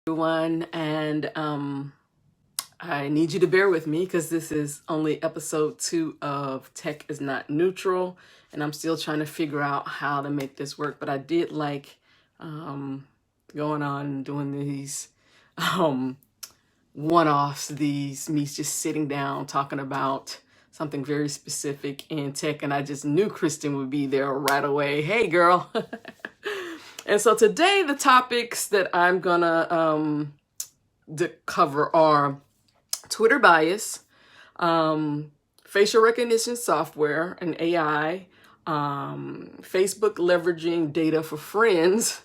Everyone, and I need you to bear with me because this is only episode 2 of Tech is Not Neutral, and I'm still trying to figure out how to make this work. But I did like going on and doing these one-offs, me just sitting down talking about something very specific in tech, and I just knew Kristen would be there right away. Hey, girl. And so today the topics that I'm gonna cover are Twitter bias, facial recognition software and AI, Facebook leveraging data for friends,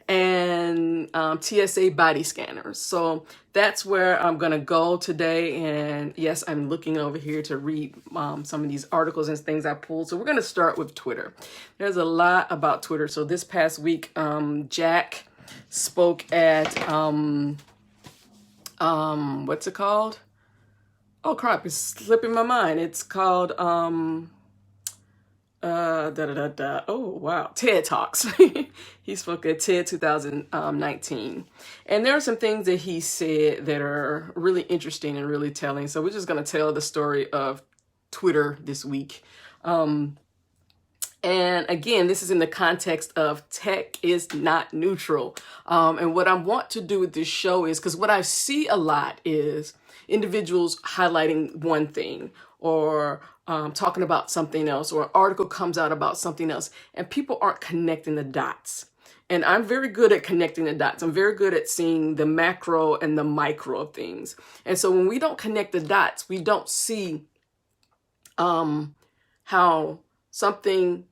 and TSA Body Scanners. So that's where I'm gonna go today. And yes, I'm looking over here to read some of these articles and things I pulled. So we're gonna start with Twitter. There's a lot about Twitter. So this past week, Jack spoke at what's it called? Oh crap, it's slipping my mind. It's called oh wow, TED Talks. He spoke at TED 2019, and there are some things that he said that are really interesting and really telling. So we're just going to tell the story of Twitter this week. And again, this is in the context of tech is not neutral. And what I want to do with this show is, because what I see a lot is individuals highlighting one thing, or talking about something else, or an article comes out about something else, and people aren't connecting the dots. And I'm very good at connecting the dots. I'm very good at seeing the macro and the micro of things. And so when we don't connect the dots, we don't see how something,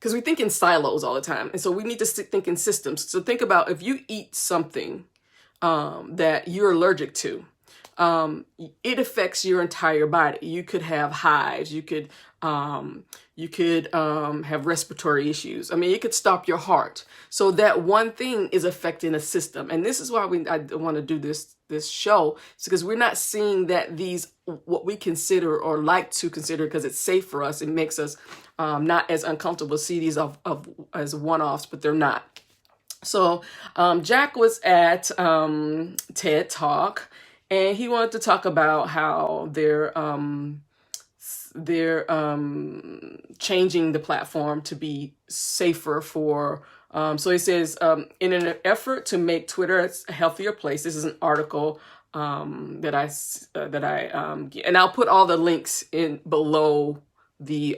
because we think in silos all the time. And so we need to think in systems. So think about if you eat something that you're allergic to, it affects your entire body. You could have hives. You could have respiratory issues. I mean, it could stop your heart. So that one thing is affecting a system. And this is why I want to do this show. It's because we're not seeing that these, what we consider or like to consider, because it's safe for us, it makes us not as uncomfortable, see these as one-offs, but they're not. So Jack was at TED Talk, and he wanted to talk about how they're changing the platform to be safer for. So he says, in an effort to make Twitter a healthier place. This is an article that I get, and I'll put all the links in below the.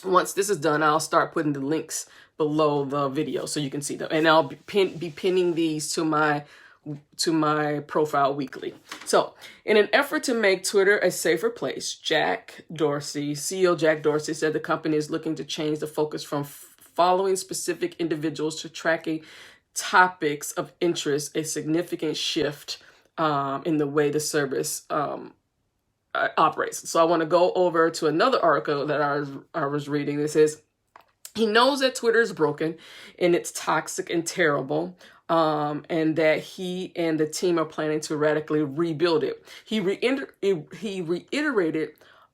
Once this is done, I'll start putting the links below the video so you can see them, and I'll be pinning these to my profile weekly. So in an effort to make Twitter a safer place, CEO Jack Dorsey said the company is looking to change the focus from following specific individuals to tracking topics of interest, a significant shift in the way the service operates. So I want to go over to another article that I was reading. It says, he knows that Twitter is broken and it's toxic and terrible, and that he and the team are planning to radically rebuild it. He reiterated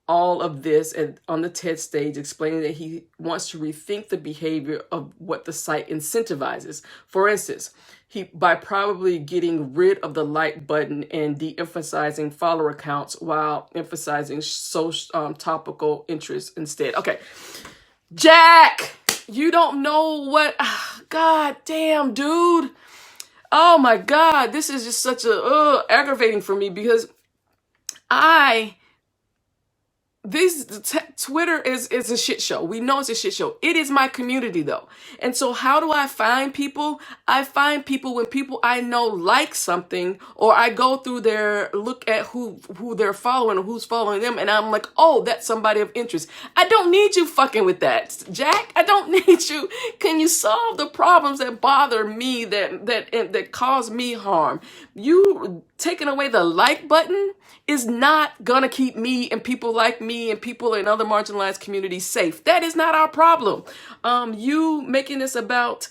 all of this on the TED stage, explaining that he wants to rethink the behavior of what the site incentivizes. For instance, by probably getting rid of the like button and de-emphasizing follower accounts while emphasizing topical interests instead. Okay, Jack, you don't know what, God damn, dude. Oh my God, this is just such aggravating for me, because Twitter is a shit show. We know it's a shit show. It is my community though. And so how do I find people? I find people when people I know like something, or I go through look at who they're following or who's following them, and I'm like, oh, that's somebody of interest. I don't need you fucking with that, Jack. I don't need you. Can you solve the problems that bother me, that cause me harm? You taking away the like button is not gonna keep me and people like me and people in other marginalized communities safe. That is not our problem. You making this about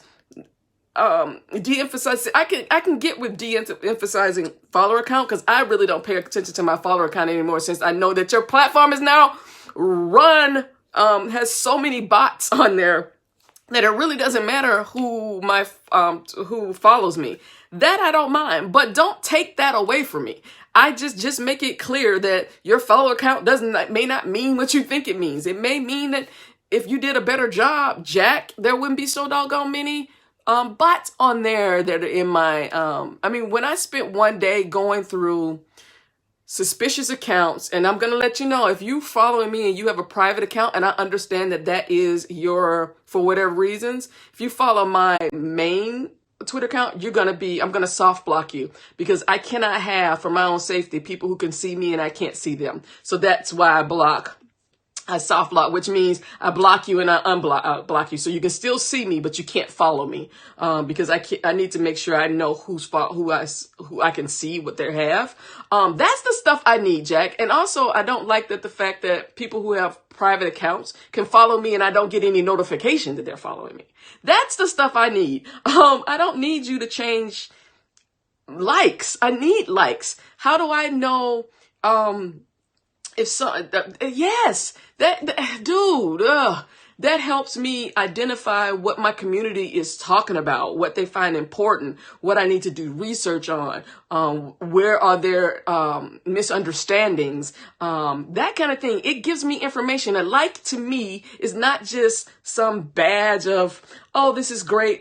de-emphasizing. I can get with de-emphasizing follower count, because I really don't pay attention to my follower count anymore, since I know that your platform is now has so many bots on there that it really doesn't matter who follows me. That I don't mind, but don't take that away from me. I just make it clear that your follower account may not mean what you think it means. It may mean that if you did a better job, Jack, there wouldn't be so doggone many bots on there that are in my I mean, when I spent one day going through suspicious accounts, and I'm going to let you know, if you following me and you have a private account, and I understand that that is your, for whatever reasons, if you follow my main Twitter account, I'm going to soft block you, because I cannot have, for my own safety, people who can see me and I can't see them. So that's why I soft block, which means I block you and I block you, so you can still see me, but you can't follow me, because I need to make sure I know who I can see what they have. That's the stuff I need, Jack. And also, I don't like the fact that people who have private accounts can follow me and I don't get any notification that they're following me. That's the stuff I need. I don't need you to change likes. I need likes. How do I know? Yes, dude, that helps me identify what my community is talking about, what they find important, what I need to do research on, where are their misunderstandings, that kind of thing. It gives me information. A like to me is not just some badge of, oh, this is great,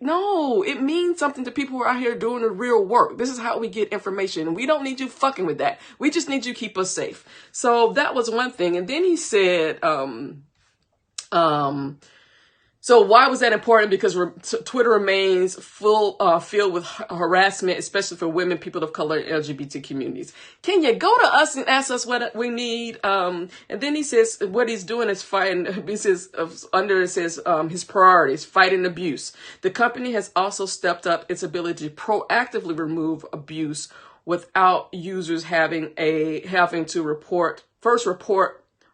no, it means something to people who are out here doing the real work. This is how we get information. We don't need you fucking with that. We just need you to keep us safe. So that was one thing. And then he said, so why was that important? Because Twitter remains filled with harassment, especially for women, people of color, and LGBT communities. Can you go to us and ask us what we need? And then he says what he's doing is fighting. He says his priorities: fighting abuse. The company has also stepped up its ability to proactively remove abuse without users having to report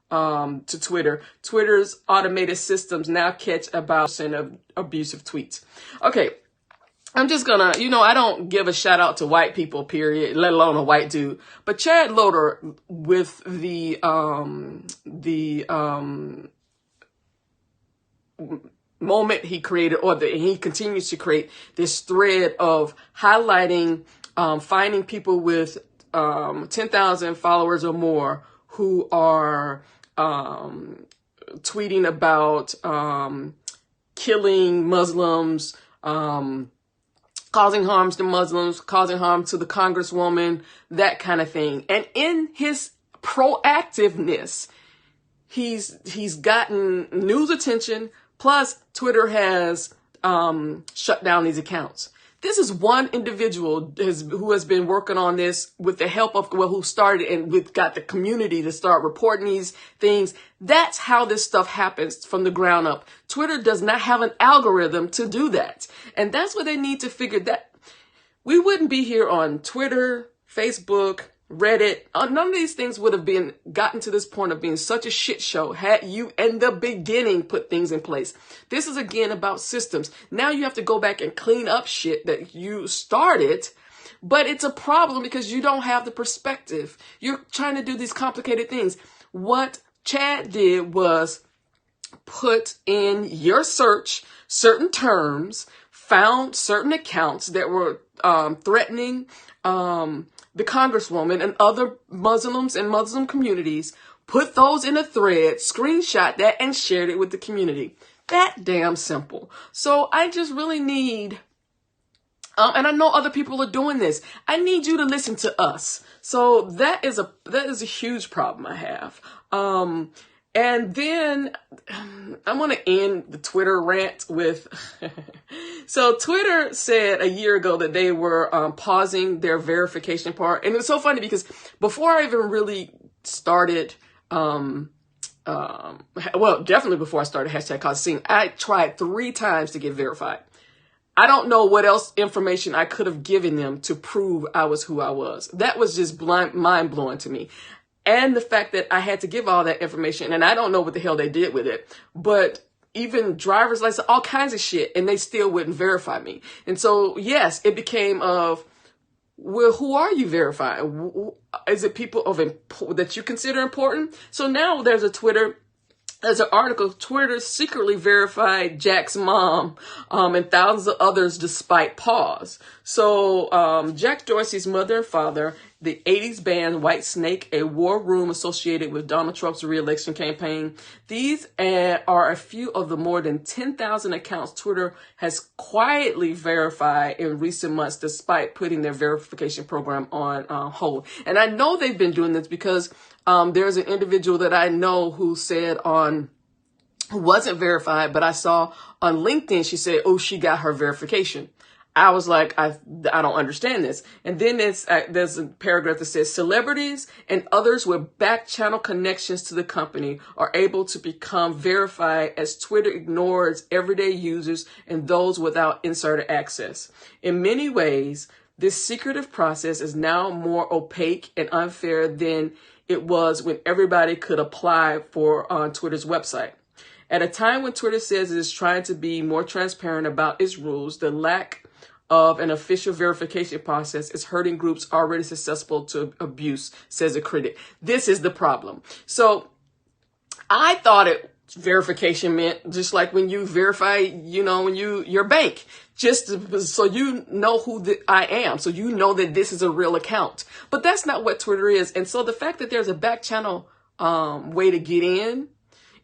to Twitter. Twitter's automated systems now catch about 1% of abusive tweets. Okay, I'm just gonna, I don't give a shout out to white people, period, let alone a white dude. But Chad Lauder, with the moment he created, he continues to create this thread of highlighting, finding people with 10,000 followers or more who are tweeting about killing Muslims, causing harms to Muslims, causing harm to the congresswoman, that kind of thing. And in his proactiveness, he's gotten news attention. Plus, Twitter has shut down these accounts. This is one individual who has been working on this with the help of, who started and got the community to start reporting these things. That's how this stuff happens from the ground up. Twitter does not have an algorithm to do that. And that's what they need to figure that. We wouldn't be here on Twitter, Facebook, Reddit. None of these things would have gotten to this point of being such a shit show had you in the beginning put things in place. This is again about systems. Now you have to go back and clean up shit that you started, but it's a problem because you don't have the perspective. You're trying to do these complicated things. What Chad did was put in your search certain terms, found certain accounts that were threatening the congresswoman and other Muslims and Muslim communities, put those in a thread, screenshot that, and shared it with the community. That damn simple. So I just really need, and I know other people are doing this, I need you to listen to us. So that is a huge problem I have. And then I'm going to end the Twitter rant with, so Twitter said a year ago that they were pausing their verification part. And it's so funny because before I even really started, well, definitely before I started #CauseScene, I tried 3 times to get verified. I don't know what else information I could have given them to prove I was who I was. That was just mind-blowing to me. And the fact that I had to give all that information, and I don't know what the hell they did with it, but even driver's license, all kinds of shit, and they still wouldn't verify me. And so, yes, it became of, well, who are you verifying? Is it people that you consider important? So now there's a Twitter There's an article, Twitter secretly verified Jack's mom and thousands of others despite pause. So Jack Dorsey's mother and father, the 80s band White Snake, a war room associated with Donald Trump's re-election campaign. These are a few of the more than 10,000 accounts Twitter has quietly verified in recent months despite putting their verification program on hold. And I know they've been doing this because there's an individual that I know who said who wasn't verified, but I saw on LinkedIn, she said, oh, she got her verification. I was like, I don't understand this. And then there's a paragraph that says celebrities and others with back channel connections to the company are able to become verified as Twitter ignores everyday users and those without insider access. In many ways, this secretive process is now more opaque and unfair than it was when everybody could apply for on Twitter's website. At a time when Twitter says it is trying to be more transparent about its rules, the lack of an official verification process is hurting groups already susceptible to abuse, says a critic. This is the problem. So I thought verification meant just like when you verify, when your bank, just so you know who I am. So you know that this is a real account. But that's not what Twitter is. And so the fact that there's a back channel way to get in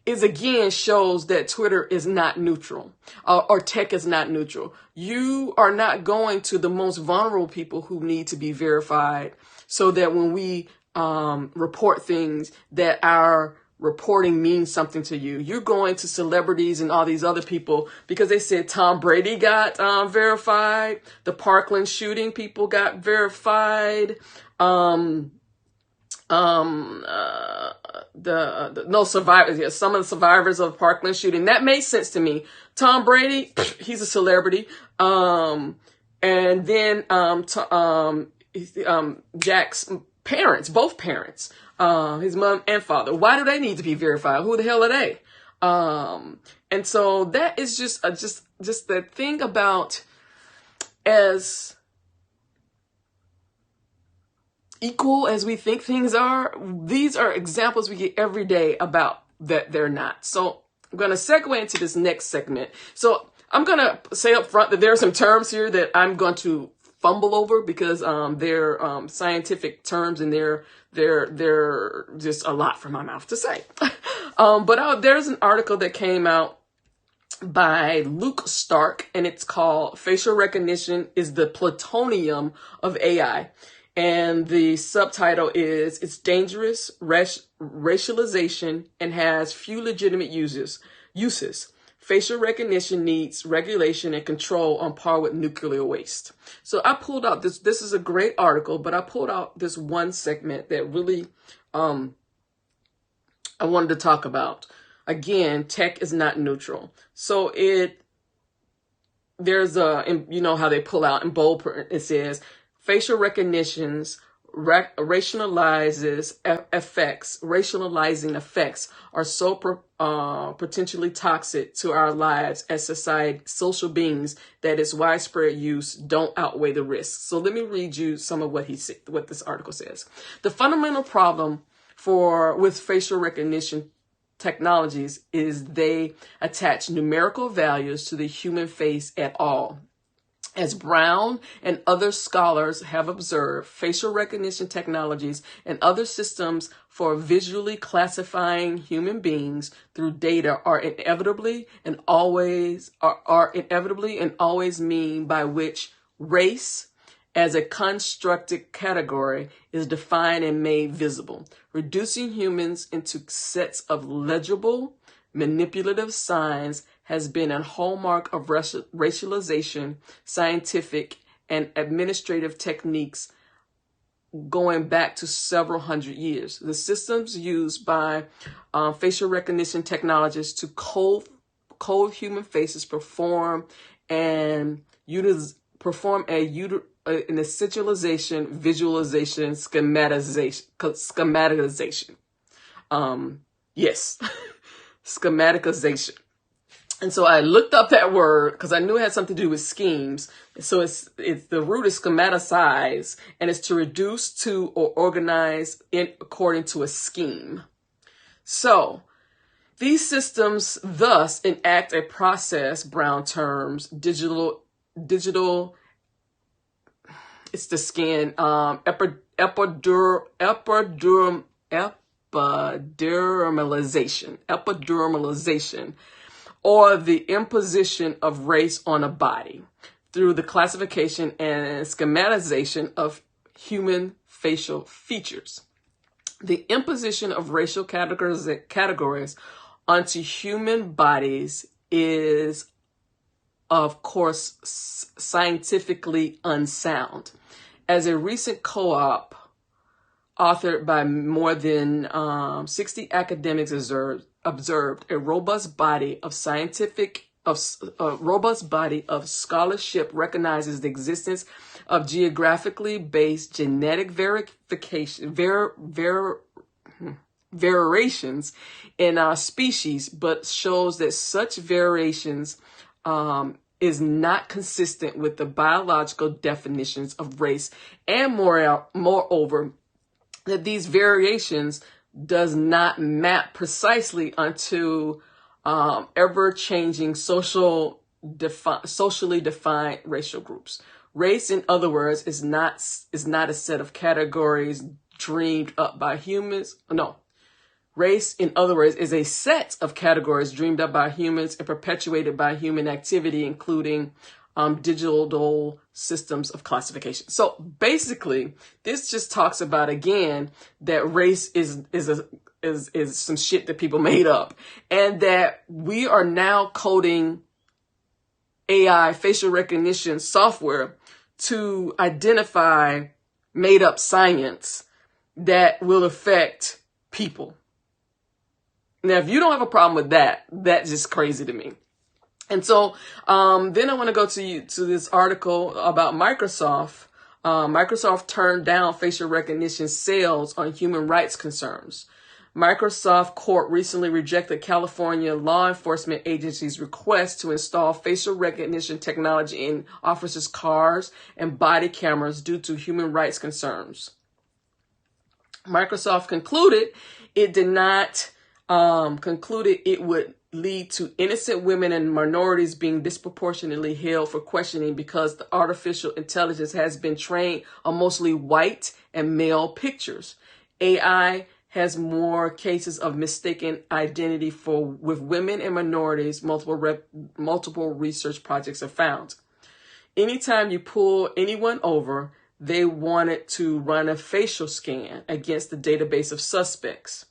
again shows that Twitter is not neutral or tech is not neutral. You are not going to the most vulnerable people who need to be verified so that when we report things that our reporting means something to you. You're going to celebrities and all these other people because they said Tom Brady got verified. The Parkland shooting people got verified. No survivors. Yeah, some of the survivors of Parkland shooting. That made sense to me. Tom Brady, he's a celebrity. And then Jack's parents, both parents, his mom and father. Why do they need to be verified? Who the hell are they? And so that is just the thing about as equal as we think things are, these are examples we get every day about that they're not. So I'm going to segue into this next segment. So I'm going to say up front that there are some terms here that I'm going to fumble over because they're scientific terms and they're just a lot for my mouth to say. But there's an article that came out by Luke Stark, and it's called Facial Recognition is the Plutonium of AI. And the subtitle is It's Dangerous Racialization and Has Few Legitimate Uses. Facial recognition needs regulation and control on par with nuclear waste. So I pulled out this is a great article, but I pulled out this one segment that really I wanted to talk about. Again, tech is not neutral. So there's how they pull out in bold print, it says, facial recognition's racializing effects are so potentially toxic to our lives as social beings that its widespread use don't outweigh the risks. So let me read you some of what this article says. The fundamental problem with facial recognition technologies is they attach numerical values to the human face at all. As Brown and other scholars have observed, facial recognition technologies and other systems for visually classifying human beings through data are inevitably and always mean by which race as a constructed category is defined and made visible, reducing humans into sets of legible, manipulative signs has been a hallmark of racialization, scientific and administrative techniques going back to several hundred years. The systems used by facial recognition technologists to code human faces perform a essentialization, visualization, schematization. Yes, schematization. And so I looked up that word because I knew it had something to do with schemes. So it's the root is schematicize, and it's to reduce to or organize according to a scheme. So These systems thus enact a process, Brown terms, digital, it's the skin, epidermalization, or the imposition of race on a body through the classification and schematization of human facial features. The imposition of racial categories onto human bodies is, of course, scientifically unsound. As a recent co-op authored by more than 60 academics observed, a robust body of scholarship recognizes the existence of geographically based genetic variations in our species, but shows that such variations is not consistent with the biological definitions of race, and moreover, that these variations does not map precisely onto ever-changing socially defined racial groups. Race, in other words, is not a set of categories dreamed up by humans. No. Race, in other words, is a set of categories dreamed up by humans and perpetuated by human activity, including digital systems of classification. So basically, this just talks about, again, that race is some shit that people made up, and that we are now coding AI facial recognition software to identify made up science that will affect people. Now, if you don't have a problem with that, that's just crazy to me. And so then I want to go to this article about Microsoft. Microsoft turned down facial recognition sales on human rights concerns. Microsoft court recently rejected California law enforcement agency's request to install facial recognition technology in officers' cars and body cameras due to human rights concerns. Microsoft concluded it would lead to innocent women and minorities being disproportionately held for questioning because the artificial intelligence has been trained on mostly white and male pictures. AI has more cases of mistaken identity with women and minorities, multiple research projects have found. Anytime you pull anyone over, they wanted to run a facial scan against the database of suspects.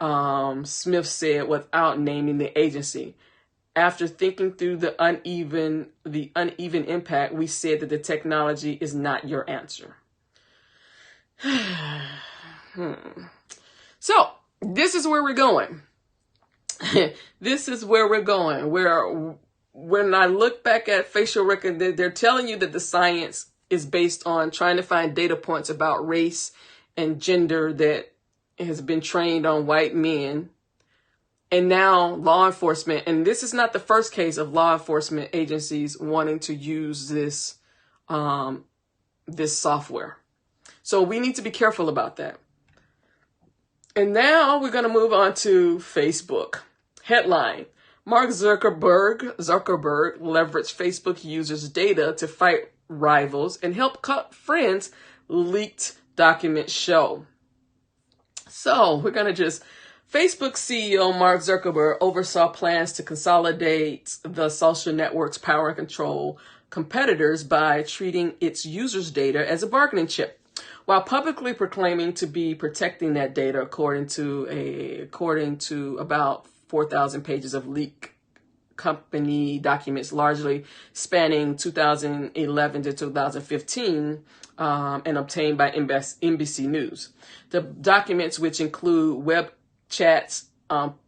Smith said without naming the agency. After thinking through the uneven impact, we said that the technology is not your answer. So this is where we're going. This is where we're going. Where when I look back at facial recognition, they're telling you that the science is based on trying to find data points about race and gender that has been trained on white men. And now law enforcement, and this is not the first case of law enforcement agencies wanting to use this software. So we need to be careful about that. And now we're going to move on to Facebook. Headline: Mark Zuckerberg leveraged Facebook users' data to fight rivals and help cut friends, leaked documents show. So we're going to Facebook CEO Mark Zuckerberg oversaw plans to consolidate the social network's power and control competitors by treating its users' data as a bargaining chip, while publicly proclaiming to be protecting that data, according to about 4,000 pages of leaked company documents, largely spanning 2011 to 2015, and obtained by NBC News. The documents, which include web chats,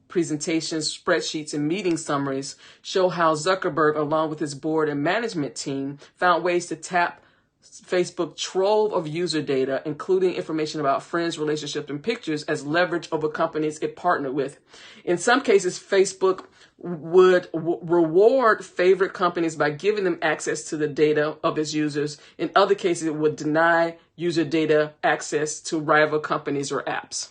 presentations, spreadsheets, and meeting summaries, show how Zuckerberg, along with his board and management team, found ways to tap Facebook trove of user data, including information about friends, relationships, and pictures, as leverage over companies it partnered with. In some cases, Facebook would reward favorite companies by giving them access to the data of its users. In other cases, it would deny user data access to rival companies or apps.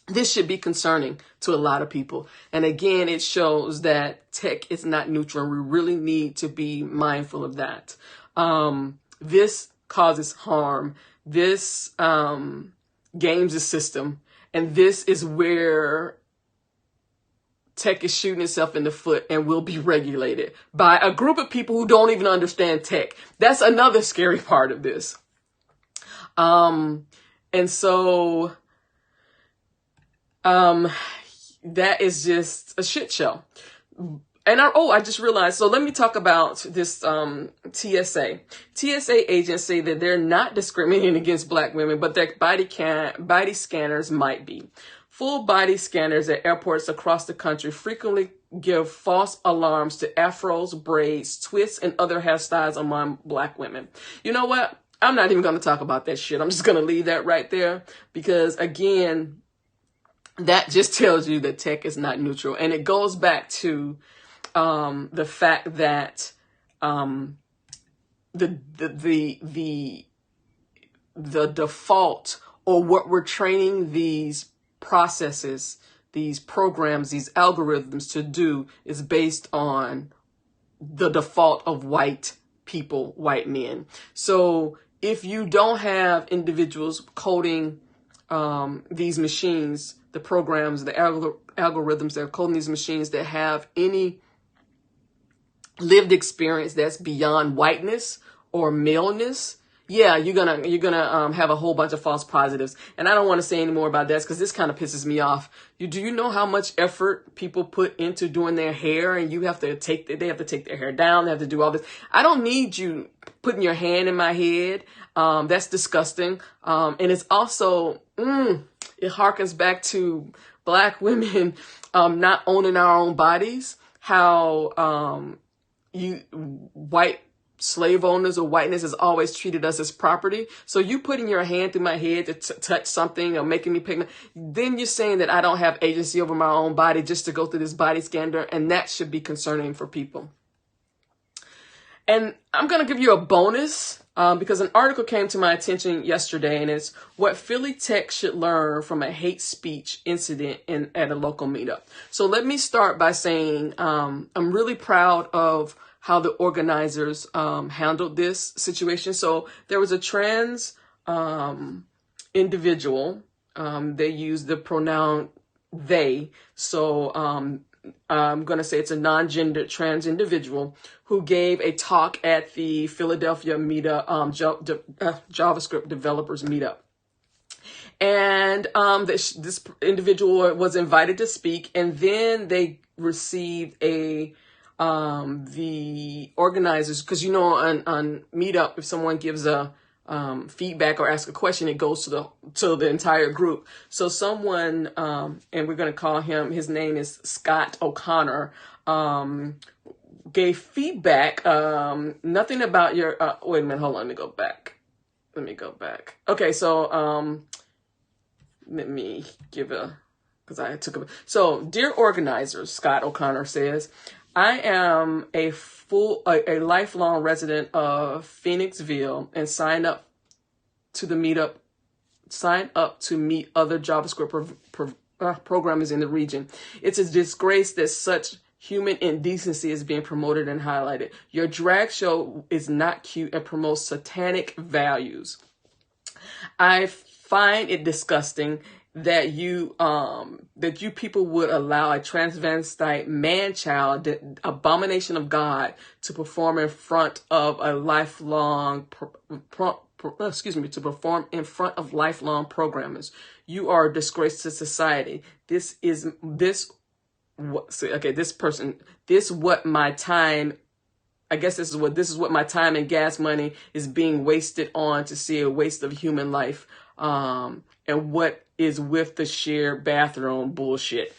this should be concerning to a lot of people. And again, it shows that tech is not neutral, and we really need to be mindful of that. This causes harm. This games the system. And this is where tech is shooting itself in the foot and will be regulated by a group of people who don't even understand tech. That's another scary part of this. And so that is just a shit show. And I just realized, so let me talk about this TSA. TSA agents say that they're not discriminating against Black women, but their body scanners might be. Full body scanners at airports across the country frequently give false alarms to afros, braids, twists, and other hairstyles among Black women. You know what? I'm not even going to talk about that shit. I'm just going to leave that right there because, again, that just tells you that tech is not neutral. And it goes back to the fact that the default, or what we're training these processes, these programs, these algorithms to do, is based on the default of white people, white men. So if you don't have individuals coding these machines, the programs, the algorithms that are coding these machines that have any lived experience that's beyond whiteness or maleness, yeah, you're gonna have a whole bunch of false positives. And I don't want to say any more about that because this kind of pisses me off. Do you know how much effort people put into doing their hair, and they have to take their hair down, they have to do all this. I don't need you putting your hand in my head. That's disgusting. And it's also it harkens back to Black women not owning our own bodies. How white slave owners or whiteness has always treated us as property. So you putting your hand through my head to touch something or making me pick, then you're saying that I don't have agency over my own body just to go through this body scanner, and that should be concerning for people. And I'm going to give you a bonus because an article came to my attention yesterday, and it's what Philly tech should learn from a hate speech incident at a local meetup. So let me start by saying I'm really proud of how the organizers handled this situation. So there was a trans individual. They used the pronoun they. So I'm going to say it's a non-gendered trans individual who gave a talk at the Philadelphia Meetup, JavaScript developers meetup. And this individual was invited to speak, and then they received the organizers, because on Meetup, if someone gives a feedback or asks a question, it goes to the entire group. So someone, and we're going to call him, his name is Scott O'Connor, gave feedback, nothing about your, wait a minute, hold on, let me go back. Okay, so let me give so dear organizers, Scott O'Connor says, I am a lifelong resident of Phoenixville and sign up to meet other JavaScript programmers in the region. It's a disgrace that such human indecency is being promoted and highlighted. Your drag show is not cute and promotes satanic values. I find it disgusting that you people would allow a transvestite man-child, the abomination of God, to perform in front of lifelong programmers. You are a disgrace to society. This is what my time and gas money is being wasted on, to see a waste of human life. And what is with the shared bathroom bullshit.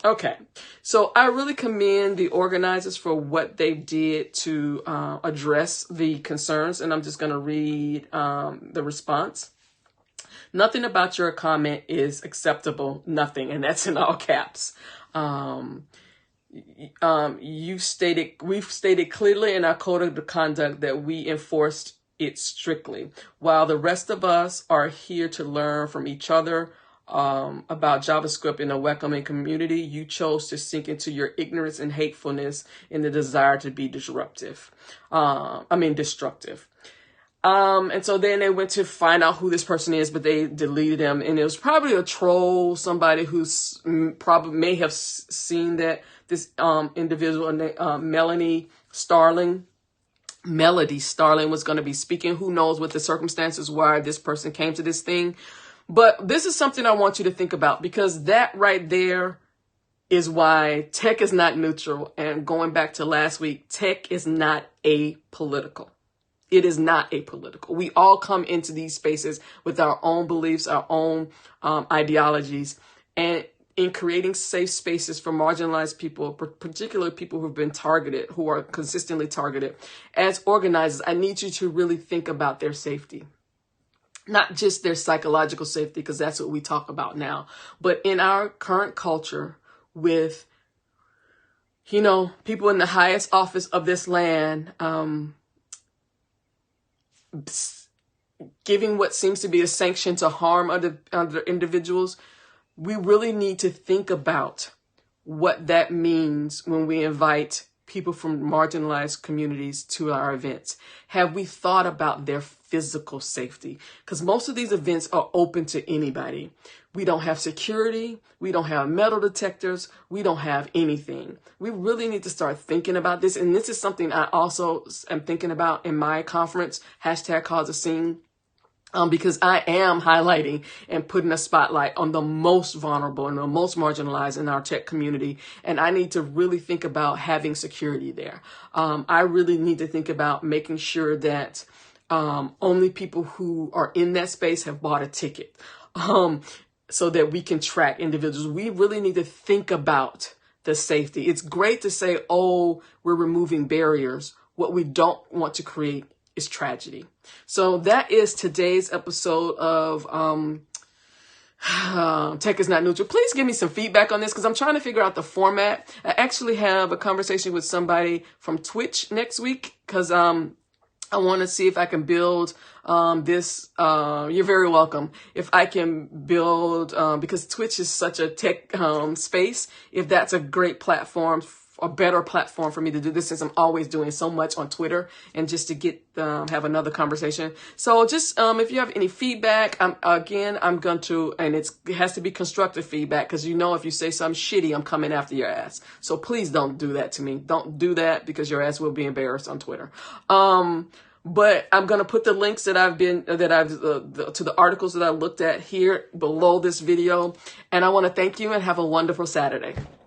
Okay, so I really commend the organizers for what they did to address the concerns, and I'm just going to read the response. Nothing about your comment is acceptable, nothing, and that's in all caps. We've stated clearly in our code of conduct that we enforced it strictly. While the rest of us are here to learn from each other about JavaScript in a welcoming community, you chose to sink into your ignorance and hatefulness in the desire to be destructive. And so then they went to find out who this person is, but they deleted them. And it was probably a troll, somebody who's probably may have seen that this individual, Melody Starling was going to be speaking. Who knows what the circumstances why this person came to this thing. But this is something I want you to think about, because that right there is why tech is not neutral. And going back to last week, tech is not apolitical. It is not apolitical. We all come into these spaces with our own beliefs, our own ideologies, and in creating safe spaces for marginalized people, particularly people who've been targeted, who are consistently targeted. As organizers, I need you to really think about their safety. Not just their psychological safety, because that's what we talk about now, but in our current culture with, people in the highest office of this land, giving what seems to be a sanction to harm other individuals, we really need to think about what that means when we invite people from marginalized communities to our events. Have we thought about their physical safety? Because most of these events are open to anybody. We don't have security. We don't have metal detectors. We don't have anything. We really need to start thinking about this. And this is something I also am thinking about in my conference, #CauseAScene. Because I am highlighting and putting a spotlight on the most vulnerable and the most marginalized in our tech community. And I need to really think about having security there. I really need to think about making sure that only people who are in that space have bought a ticket, so that we can track individuals. We really need to think about the safety. It's great to say, oh, we're removing barriers. What we don't want to create is tragedy. So that is today's episode of Tech is Not Neutral. Please give me some feedback on this, because I'm trying to figure out the format. I actually have a conversation with somebody from Twitch next week, because I want to see if I can build this. You're very welcome. If I can build, because Twitch is such a tech space, if that's a great platform, a better platform for me to do this, since I'm always doing so much on Twitter, and just to get have another conversation. So just if you have any feedback, I'm going to, and it has to be constructive feedback, because if you say something shitty, I'm coming after your ass. So please don't do that to me. Don't do that, because your ass will be embarrassed on Twitter. But I'm going to put the links to the articles that I looked at here below this video. And I want to thank you and have a wonderful Saturday.